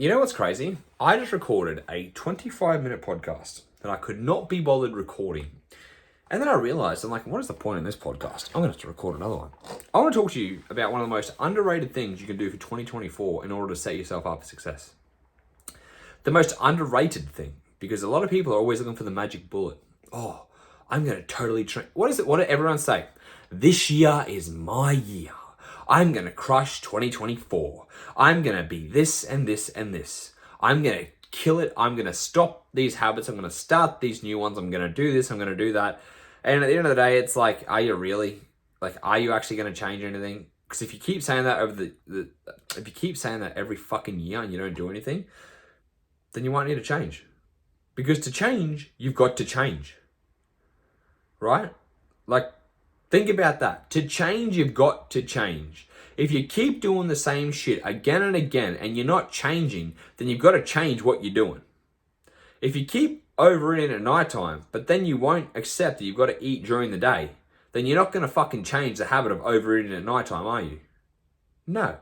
You know what's crazy? I just recorded a 25-minute podcast that I could not be bothered recording. And then I realized, I'm like, what is the point in this podcast? I'm going to have to record another one. I want to talk to you about one of the most underrated things you can do for 2024 in order to set yourself up for success. The most underrated thing, because a lot of people are always looking for the magic bullet. Oh, I'm going to totally train. What is it? What do everyone say? This year is my year. I'm going to crush 2024. I'm going to be this and this and this. I'm going to kill it. I'm going to stop these habits. I'm going to start these new ones. I'm going to do this. I'm going to do that. And at the end of the day, it's like, are you really? Like, are you actually going to change anything? Because if you keep saying that if you keep saying that every fucking year and you don't do anything, then you won't need to change. Because to change, you've got to change. Right? Like, think about that. To change, you've got to change. If you keep doing the same shit again and again and you're not changing, then you've got to change what you're doing. If you keep overeating at nighttime, but then you won't accept that you've got to eat during the day, then you're not going to fucking change the habit of overeating at nighttime, are you? No.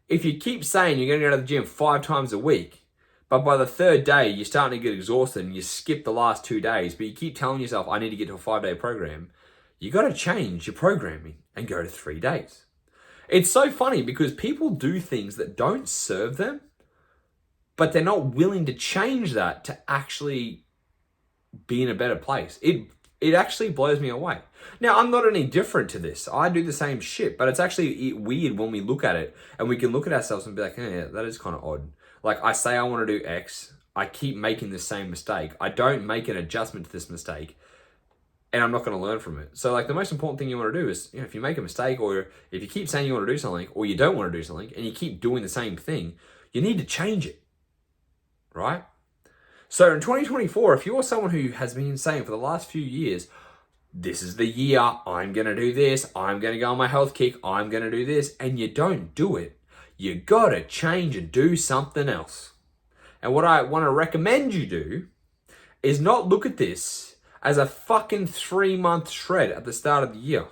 If you keep saying you're going to go to the gym 5 times a week, but by the 3rd day, you're starting to get exhausted and you skip the last 2 days, but you keep telling yourself, I need to get to a 5-day program, you got to change your programming and go to 3 days. It's so funny because people do things that don't serve them, but they're not willing to change that to actually be in a better place. It actually blows me away. Now, I'm not any different to this. I do the same shit, but it's actually weird when we look at it and we can look at ourselves and be like, yeah, that is kind of odd. Like, I say I want to do X, I keep making the same mistake. I don't make an adjustment to this mistake, and I'm not going to learn from it. So, like, the most important thing you want to do is, if you make a mistake, or if you keep saying you want to do something, or you don't want to do something, and you keep doing the same thing, you need to change it, right? So in 2024, if you're someone who has been saying for the last few years, this is the year, I'm going to do this, I'm going to go on my health kick, I'm going to do this, and you don't do it, you got to change and do something else. And what I want to recommend you do is not look at this as a fucking 3-month shred at the start of the year.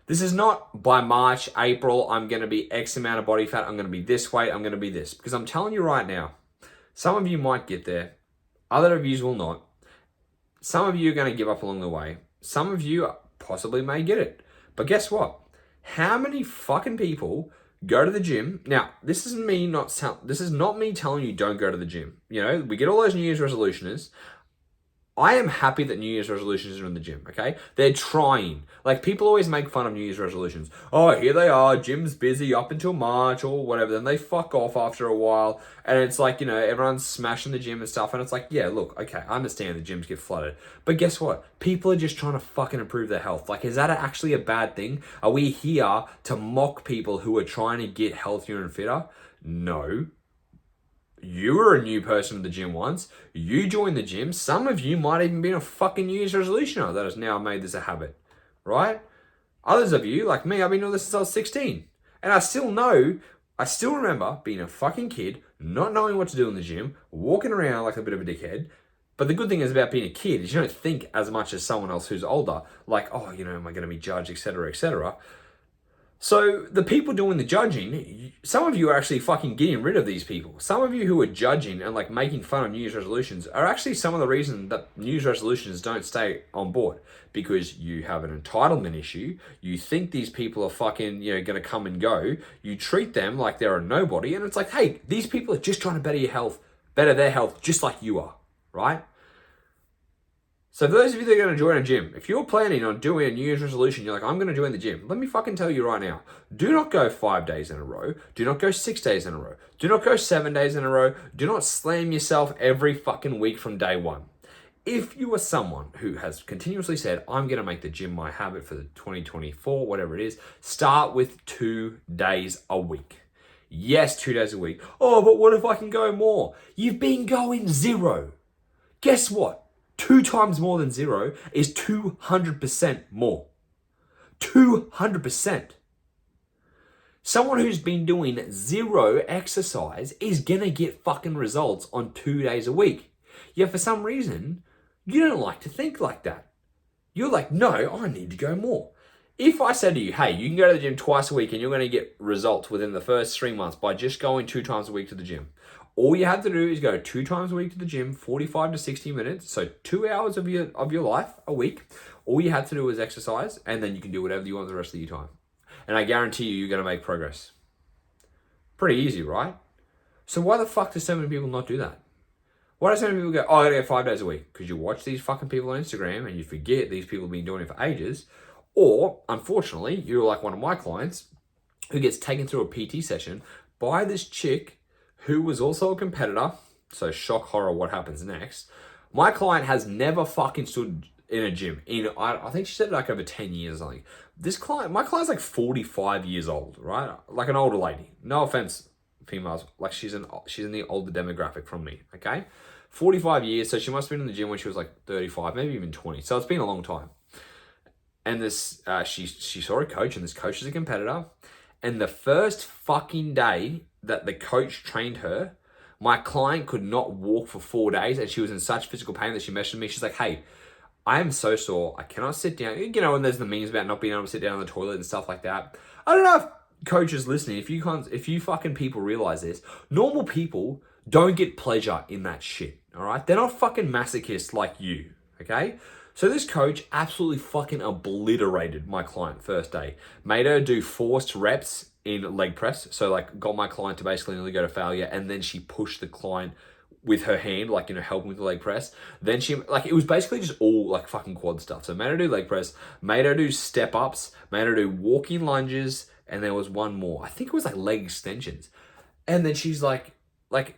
This is not by March, April, I'm going to be X amount of body fat, I'm going to be this weight, I'm going to be this. Because I'm telling you right now, some of you might get there, other of you will not. Some of you are going to give up along the way. Some of you possibly may get it. But guess what? How many fucking people go to the gym? Now, this is not me telling you don't go to the gym. You know, we get all those New Year's resolutions. I am happy that New Year's resolutions are in the gym, okay? They're trying. Like, people always make fun of New Year's resolutions. Oh, here they are, gym's busy up until March or whatever. Then they fuck off after a while. And it's like, everyone's smashing the gym and stuff. And it's like, yeah, look, okay, I understand the gyms get flooded. But guess what? People are just trying to fucking improve their health. Like, is that actually a bad thing? Are we here to mock people who are trying to get healthier and fitter? No. You were a new person to the gym once. You joined the gym. Some of you might even be a fucking New Year's resolutioner that has now made this a habit, right? Others of you, like me, I've been doing this since I was 16. And I still remember being a fucking kid, not knowing what to do in the gym, walking around like a bit of a dickhead. But the good thing is about being a kid is you don't think as much as someone else who's older, like, oh, am I going to be judged, etc., etc. So the people doing the judging, some of you are actually fucking getting rid of these people. Some of you who are judging and like making fun of New Year's resolutions are actually some of the reasons that New Year's resolutions don't stay on board, because you have an entitlement issue. You think these people are fucking, going to come and go. You treat them like they're a nobody. And it's like, hey, these people are just trying to better their health just like you are, right? So for those of you that are going to join a gym, if you're planning on doing a New Year's resolution, you're like, I'm going to join the gym. Let me fucking tell you right now, do not go 5 days in a row. Do not go 6 days in a row. Do not go 7 days in a row. Do not slam yourself every fucking week from day one. If you are someone who has continuously said, I'm going to make the gym my habit for the 2024, whatever it is, start with 2 days a week. Yes, 2 days a week. Oh, but what if I can go more? You've been going 0. Guess what? 2 times more than 0 is 200% more. 200%. Someone who's been doing 0 exercise is gonna get fucking results on 2 days a week. Yet for some reason, you don't like to think like that. You're like, no, I need to go more. If I said to you, hey, you can go to the gym twice a week and you're going to get results within the first 3 months by just going 2 times a week to the gym. All you have to do is go 2 times a week to the gym, 45 to 60 minutes. So 2 hours of your life a week. All you have to do is exercise, and then you can do whatever you want the rest of your time. And I guarantee you're going to make progress. Pretty easy, right? So why the fuck do so many people not do that? Why do so many people go, oh, I gotta go 5 days a week? Because you watch these fucking people on Instagram and you forget these people have been doing it for ages. Or, unfortunately, you're like one of my clients who gets taken through a PT session by this chick who was also a competitor. So shock, horror, what happens next? My client has never fucking stood in a gym. I think she said like over 10 years or something. My client's like 45 years old, right? Like an older lady. No offense, females. Like she's in the older demographic from me, okay? 45 years, so she must have been in the gym when she was like 35, maybe even 20. So it's been a long time. And this, she saw a coach, and this coach is a competitor. And the first fucking day that the coach trained her, my client could not walk for 4 days, and she was in such physical pain that she messaged me. She's like, hey, I am so sore. I cannot sit down. You know, and there's the memes about not being able to sit down on the toilet and stuff like that. I don't know if coaches listening, if you fucking people realize this, normal people don't get pleasure in that shit, all right? They're not fucking masochists like you, okay? So this coach absolutely fucking obliterated my client first day. Made her do forced reps in leg press. So like got my client to basically nearly go to failure, and then she pushed the client with her hand, like, you know, helping with the leg press. Then she, like, it was basically just all like fucking quad stuff. So made her do leg press, made her do step ups, made her do walking lunges, and there was one more. I think it was like leg extensions. And then she's like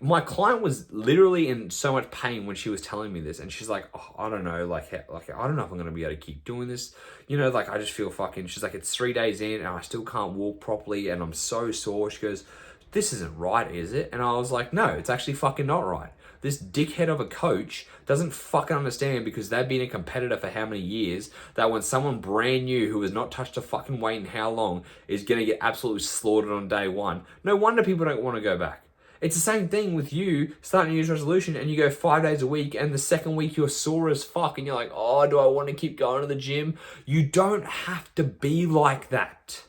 my client was literally in so much pain when she was telling me this, and she's like, oh, I don't know, like I don't know if I'm gonna be able to keep doing this, you know, like I just feel fucking. She's like, it's 3 days in and I still can't walk properly, and I'm so sore. She goes, this isn't right, is it? And I was like, no, it's actually fucking not right. This dickhead of a coach doesn't fucking understand, because they've been a competitor for how many years, that when someone brand new who has not touched a fucking weight in how long is gonna get absolutely slaughtered on day one. No wonder people don't want to go back. It's the same thing with you starting a New Year's resolution and you go 5 days a week, and the second week you're sore as fuck and you're like, oh, do I want to keep going to the gym? You don't have to be like that.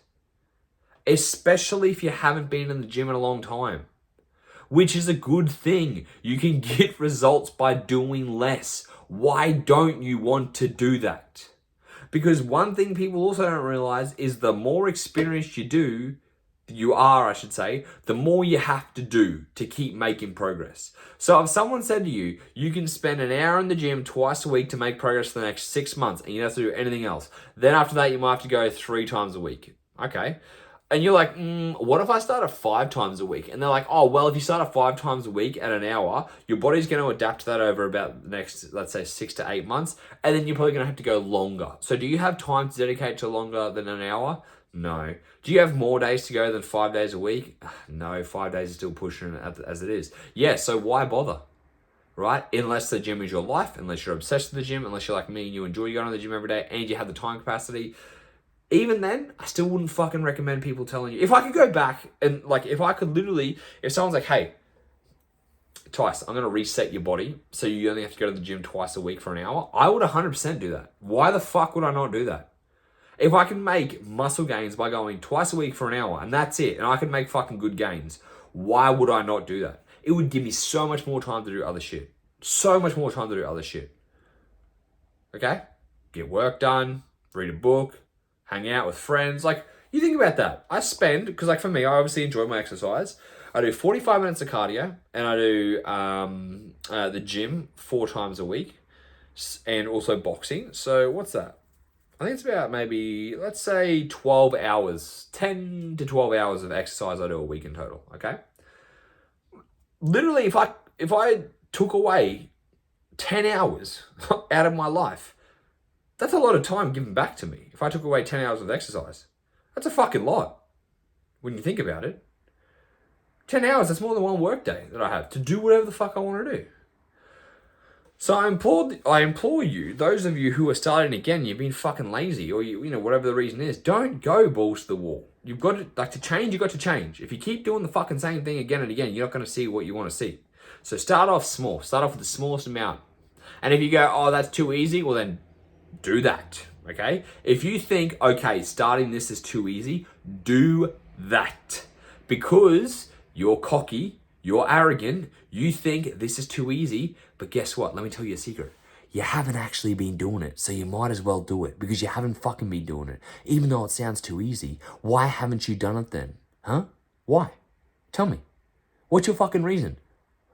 Especially if you haven't been in the gym in a long time. Which is a good thing. You can get results by doing less. Why don't you want to do that? Because one thing people also don't realize is the more experienced you are, the more you have to do to keep making progress. So if someone said to you, you can spend an hour in the gym twice a week to make progress for the next 6 months, and you don't have to do anything else. Then after that, you might have to go 3 times a week. Okay. And you're like, what if I start at 5 times a week? And they're like, oh, well, if you start at 5 times a week at an hour, your body's going to adapt to that over about the next, let's say, 6 to 8 months. And then you're probably going to have to go longer. So do you have time to dedicate to longer than an hour? No. Do you have more days to go than 5 days a week? No, 5 days is still pushing it as it is. Yeah, so why bother? Right? Unless the gym is your life, unless you're obsessed with the gym, unless you're like me and you enjoy going to the gym every day and you have the time capacity. Even then, I still wouldn't fucking recommend people telling you. If I could go back and like, if someone's like, hey, Tyson, I'm going to reset your body so you only have to go to the gym twice a week for an hour, I would 100% do that. Why the fuck would I not do that? If I can make muscle gains by going twice a week for an hour and that's it, and I can make fucking good gains, why would I not do that? It would give me so much more time to do other shit. So much more time to do other shit. Okay? Get work done, read a book, hang out with friends. Like, you think about that. I spend, because like for me, I obviously enjoy my exercise. I do 45 minutes of cardio, and I do the gym 4 times a week, and also boxing. So what's that? I think it's about maybe, let's say 12 hours, 10 to 12 hours of exercise I do a week in total, okay? Literally, if I took away 10 hours out of my life, that's a lot of time given back to me. If I took away 10 hours of exercise, that's a fucking lot when you think about it. 10 hours, that's more than one work day that I have to do whatever the fuck I want to do. So I implore you, those of you who are starting again, you've been fucking lazy, or you know, whatever the reason is, don't go balls to the wall. You've got to, like, to change, you've got to change. If you keep doing the fucking same thing again and again, you're not going to see what you want to see. So start off small. Start off with the smallest amount. And if you go, oh, that's too easy, well then do that, okay? If you think, okay, starting this is too easy, do that. Because you're cocky, you're arrogant, you think this is too easy, but guess what? Let me tell you a secret. You haven't actually been doing it, so you might as well do it because you haven't fucking been doing it. Even though it sounds too easy, why haven't you done it then? Huh? Why? Tell me. What's your fucking reason?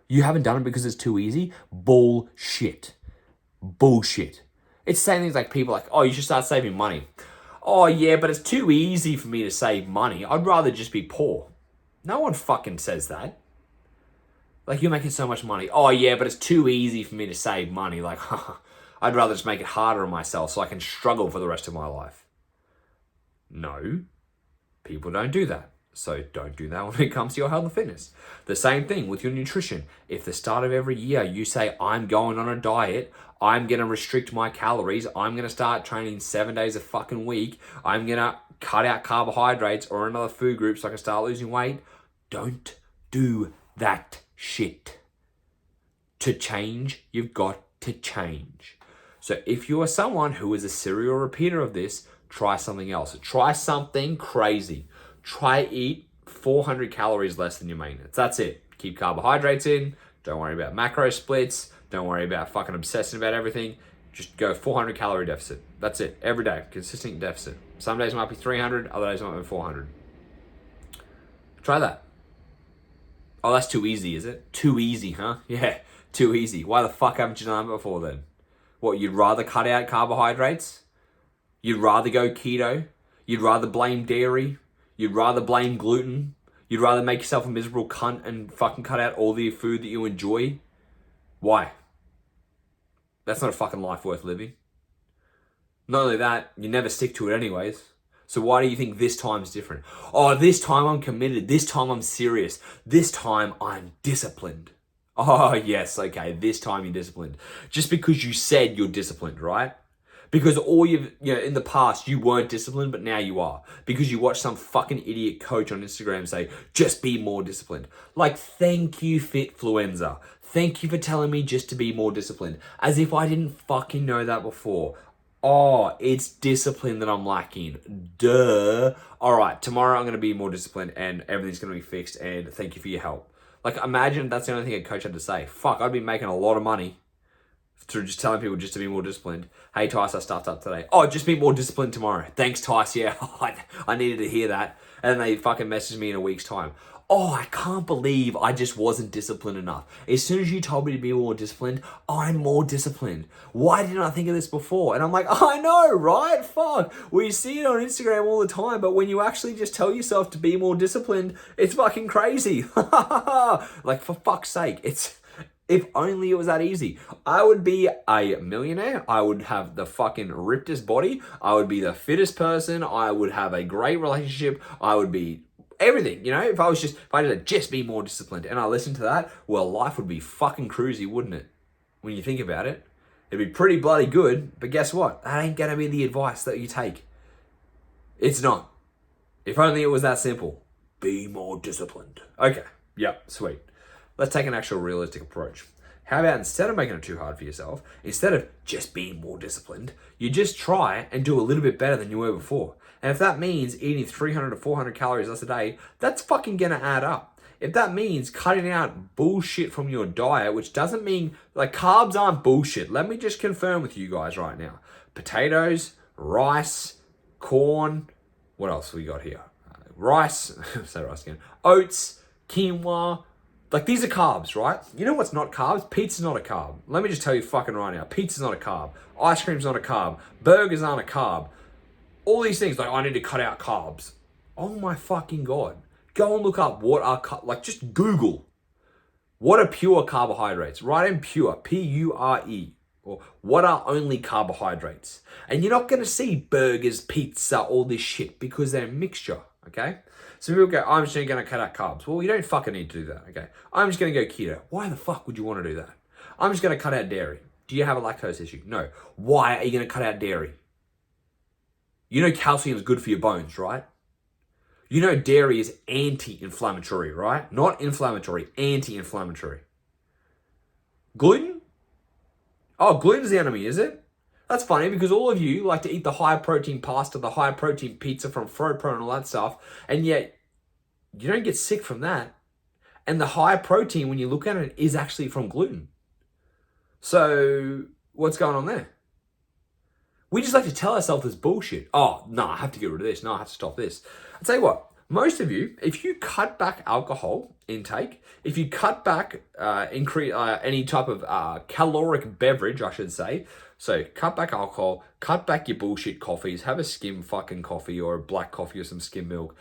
You haven't done it because it's too easy? Bullshit. Bullshit. It's saying things like people like, oh, you should start saving money. Oh, yeah, but it's too easy for me to save money. I'd rather just be poor. No one fucking says that. Like, you're making so much money. Oh, yeah, but it's too easy for me to save money. Like, I'd rather just make it harder on myself so I can struggle for the rest of my life. No, people don't do that. So don't do that when it comes to your health and fitness. The same thing with your nutrition. If the start of every year you say, I'm going on a diet, I'm going to restrict my calories, I'm going to start training 7 days a fucking week, I'm going to cut out carbohydrates or another food group so I can start losing weight, don't do that shit. To change, you've got to change. So if you are someone who is a serial repeater of this, try something else. Try something crazy. Try eat 400 calories less than your maintenance. That's it. Keep carbohydrates in. Don't worry about macro splits. Don't worry about fucking obsessing about everything. Just go 400 calorie deficit. That's it. Every day. Consistent deficit. Some days might be 300. Other days might be 400. Try that. Oh, that's too easy, is it? Too easy, huh? Yeah, too easy. Why the fuck haven't you done it before then? What, you'd rather cut out carbohydrates? You'd rather go keto? You'd rather blame dairy? You'd rather blame gluten? You'd rather make yourself a miserable cunt and fucking cut out all the food that you enjoy? Why? That's not a fucking life worth living. Not only that, you never stick to it anyways. So why do you think this time's different? Oh, this time I'm committed. This time I'm serious. This time I'm disciplined. Oh, yes, okay, this time you're disciplined. Just because you said you're disciplined, right? Because in the past, you weren't disciplined, but now you are. Because you watched some fucking idiot coach on Instagram say, just be more disciplined. Like, thank you, Fitfluenza. Thank you for telling me just to be more disciplined. As if I didn't fucking know that before. Oh, it's discipline that I'm lacking. Duh. All right, tomorrow I'm going to be more disciplined and everything's going to be fixed and thank you for your help. Like, imagine that's the only thing a coach had to say. Fuck, I'd be making a lot of money through just telling people just to be more disciplined. Hey, Tyson, I stuffed up today. Oh, just be more disciplined tomorrow. Thanks, Tyson. Yeah, I needed to hear that. And then they fucking message me in a week's time. Oh, I can't believe I just wasn't disciplined enough. As soon as you told me to be more disciplined, I'm more disciplined. Why didn't I think of this before? And I'm like, I know, right? Fuck. We see it on Instagram all the time, but when you actually just tell yourself to be more disciplined, it's fucking crazy. Like, for fuck's sake, if only it was that easy. I would be a millionaire. I would have the fucking rippedest body. I would be the fittest person. I would have a great relationship. I would be everything, if I did just be more disciplined and I listened to that, well, life would be fucking cruisy, wouldn't it? When you think about it, it'd be pretty bloody good, but guess what? That ain't gonna be the advice that you take. It's not. If only it was that simple. Be more disciplined. Okay, yep, sweet. Let's take an actual realistic approach. How about instead of making it too hard for yourself, instead of just being more disciplined, you just try and do a little bit better than you were before. And if that means eating 300 to 400 calories less a day, that's fucking gonna add up. If that means cutting out bullshit from your diet, which doesn't mean, like, carbs aren't bullshit. Let me just confirm with you guys right now. Potatoes, rice, corn, what else we got here? Rice, say rice again, oats, quinoa. Like, these are carbs, right? You know what's not carbs? Pizza's not a carb. Let me just tell you fucking right now. Pizza's not a carb. Ice cream's not a carb. Burgers aren't a carb. All these things, like, I need to cut out carbs. Oh my fucking God. Go and look up what are, just Google. What are pure carbohydrates? Write in pure, P-U-R-E. Or what are only carbohydrates? And you're not going to see burgers, pizza, all this shit because they're a mixture, okay? So people go, I'm just going to cut out carbs. Well, you don't fucking need to do that, okay? I'm just going to go keto. Why the fuck would you want to do that? I'm just going to cut out dairy. Do you have a lactose issue? No. Why are you going to cut out dairy? You know calcium is good for your bones, right? You know dairy is anti-inflammatory, right? Not inflammatory, anti-inflammatory. Gluten? Oh, gluten's the enemy, is it? That's funny because all of you like to eat the high protein pasta, the high protein pizza from FroPro and all that stuff, and yet you don't get sick from that. And the high protein, when you look at it, is actually from gluten. So what's going on there? We just like to tell ourselves this bullshit. Oh, no, I have to get rid of this. No, I have to stop this. I'll tell you what, most of you, if you cut back alcohol intake, if you cut back increase any type of caloric beverage, I should say, so cut back alcohol, cut back your bullshit coffees, have a skim fucking coffee or a black coffee or some skim milk.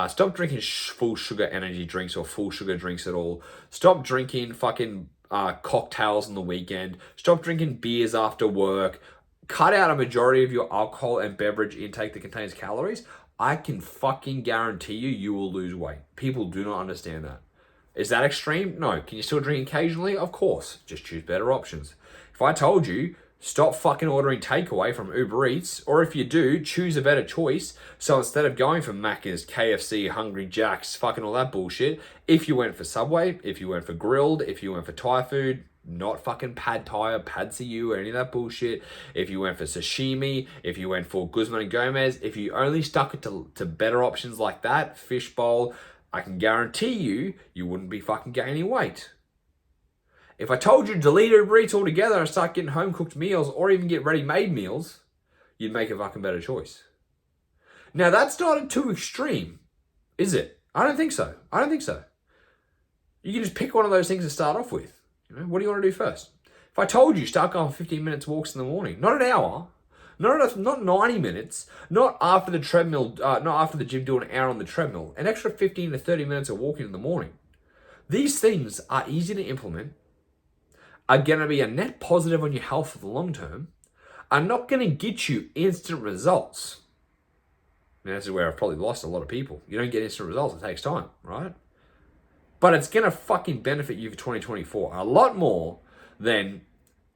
Stop drinking full sugar energy drinks or full sugar drinks at all. Stop drinking fucking cocktails on the weekend. Stop drinking beers after work. Cut out a majority of your alcohol and beverage intake that contains calories. I can fucking guarantee you will lose weight. People do not understand that. Is that extreme? No. Can you still drink occasionally? Of course. Just choose better options. If I told you, stop fucking ordering takeaway from Uber Eats, or if you do, choose a better choice. So instead of going for Macca's, KFC, Hungry Jack's, fucking all that bullshit, if you went for Subway, if you went for grilled, if you went for Thai food, not fucking pad thai or pad see or any of that bullshit. If you went for sashimi, if you went for Guzman and Gomez, if you only stuck it to better options like that, fishbowl, I can guarantee you wouldn't be fucking gaining weight. If I told you to delete Uber Eats altogether and start getting home cooked meals or even get ready-made meals, you'd make a fucking better choice. Now that's not too extreme, is it? I don't think so. You can just pick one of those things to start off with. What do you want to do first? If I told you start going 15 minutes walks in the morning, not an hour, not 90 minutes, not after the treadmill, not after the gym, do an hour on the treadmill, an extra 15 to 30 minutes of walking in the morning. These things are easy to implement, are going to be a net positive on your health for the long term, are not going to get you instant results. Now, this is where I've probably lost a lot of people. You don't get instant results, it takes time, right? But it's going to fucking benefit you for 2024 a lot more than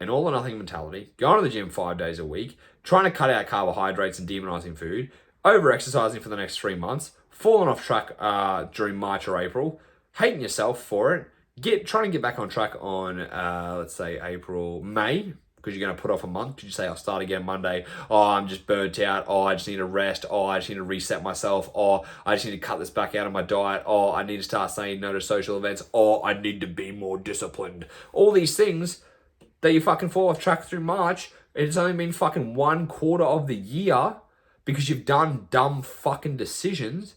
an all or nothing mentality, going to the gym 5 days a week, trying to cut out carbohydrates and demonizing food, over-exercising for the next 3 months, falling off track during March or April, hating yourself for it, trying to get back on track on, let's say, May, because you're going to put off a month. Could you say, I'll start again Monday? Oh, I'm just burnt out. Oh, I just need to rest. Oh, I just need to reset myself. Oh, I just need to cut this back out of my diet. Oh, I need to start saying no to social events. Oh, I need to be more disciplined. All these things that you fucking fall off track through March, and it's only been fucking 1/4 of the year because you've done dumb fucking decisions.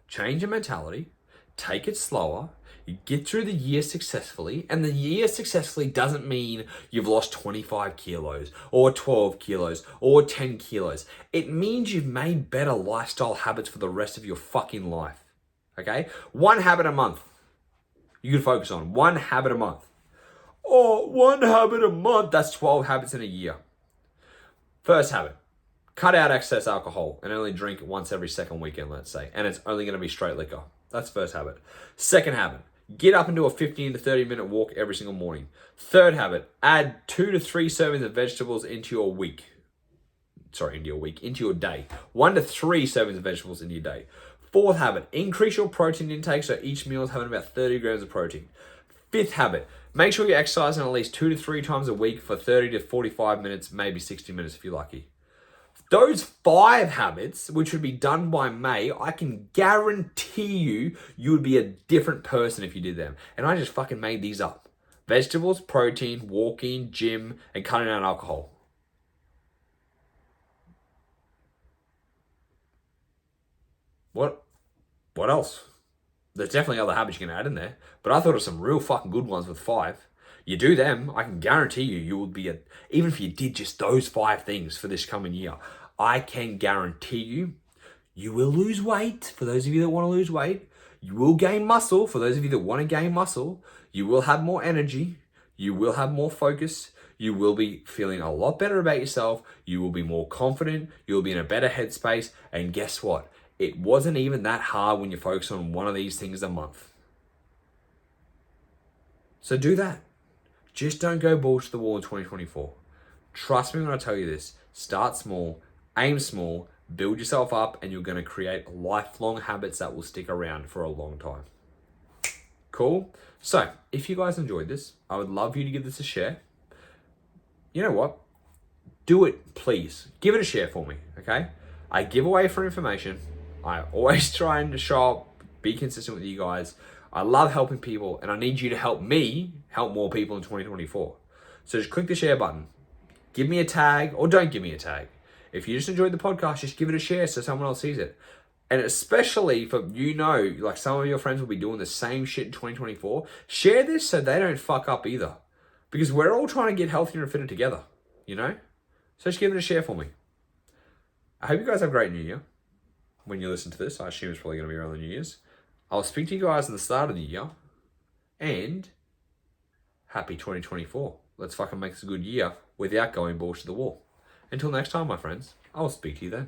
Change your mentality. Take it slower. You get through the year successfully, and the year successfully doesn't mean you've lost 25 kilos or 12 kilos or 10 kilos. It means you've made better lifestyle habits for the rest of your fucking life. Okay? One habit a month. You can focus on one habit a month. Oh, one habit a month. That's 12 habits in a year. First habit. Cut out excess alcohol and only drink once every second weekend, let's say. And it's only going to be straight liquor. That's first habit. Second habit. Get up and do a 15 to 30 minute walk every single morning. Third habit, add 2 to 3 servings of vegetables into your day. 1 to 3 servings of vegetables into your day. Fourth habit, increase your protein intake so each meal is having about 30 grams of protein. Fifth habit, make sure you're exercising at least 2 to 3 times a week for 30 to 45 minutes, maybe 60 minutes if you're lucky. Those 5 habits, which would be done by May, I can guarantee you would be a different person if you did them. And I just fucking made these up. Vegetables, protein, walking, gym, and cutting out alcohol. What else? There's definitely other habits you can add in there, but I thought of some real fucking good ones with 5. You do them, I can guarantee you will be even if you did just those 5 things for this coming year, I can guarantee you will lose weight for those of you that want to lose weight. You will gain muscle for those of you that want to gain muscle. You will have more energy. You will have more focus. You will be feeling a lot better about yourself. You will be more confident. You'll be in a better headspace. And guess what? It wasn't even that hard when you focus on one of these things a month. So do that. Just don't go balls to the wall in 2024. Trust me when I tell you this. Start small, aim small, build yourself up, and you're going to create lifelong habits that will stick around for a long time. Cool? So, if you guys enjoyed this, I would love you to give this a share. You know what? do it, please. Give it a share for me, okay? I give away free information. I always try and show up, be consistent with you guys. I love helping people, and I need you to help me help more people in 2024. So just click the share button. Give me a tag, or don't give me a tag. If you just enjoyed the podcast, just give it a share so someone else sees it. And especially for, like some of your friends will be doing the same shit in 2024, share this so they don't fuck up either. Because we're all trying to get healthier and fitter together, So just give it a share for me. I hope you guys have a great New Year. When you listen to this, I assume it's probably going to be around the New Year's. I'll speak to you guys at the start of the year. And happy 2024. Let's fucking make this a good year without going balls to the wall. Until next time, my friends, I'll speak to you then.